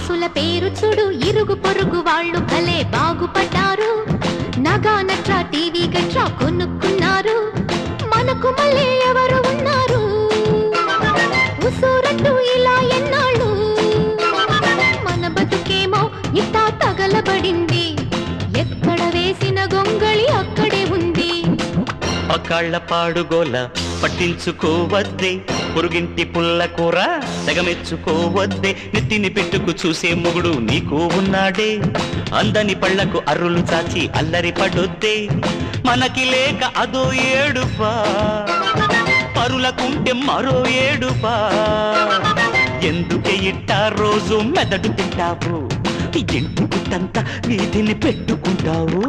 ఆస్తుల పేరు చూడు ఇరుగు పొరుగు వాళ్ళు భలే బాగుపడ్డారు నగా నట్రా టీవీ గట్రా కొనుక్కున్నారు మనకు మళ్ళీ ఎవరు ఉన్నారు ఉసూరంటూ ఇలా ఎన్నాళ్ళు మన బతుకేమో ఇట్టా తగలబడింది ఎక్కడ వేసిన గొంగళి అక్కడే ఉంది పకాళ్ల పాడుగోల పట్టించుకోవద్దే పొరుగింటి పుల్ల కూర తెగమెచ్చుకోవద్దే నెత్తిని పెట్టుకు చూసే మొగుడు నీకు ఉన్నాడే అందని పళ్లకు అర్రులు చాచి అల్లరి పడొద్దే మనకి లేక అదో ఏడుపా పరులకుంటే మరో ఏడుపా ఎందుకే ఇట్టా రోజు మెదడు తింటావు ఇంటి పుట్టంతా వీధిని పెట్టుకుంటావు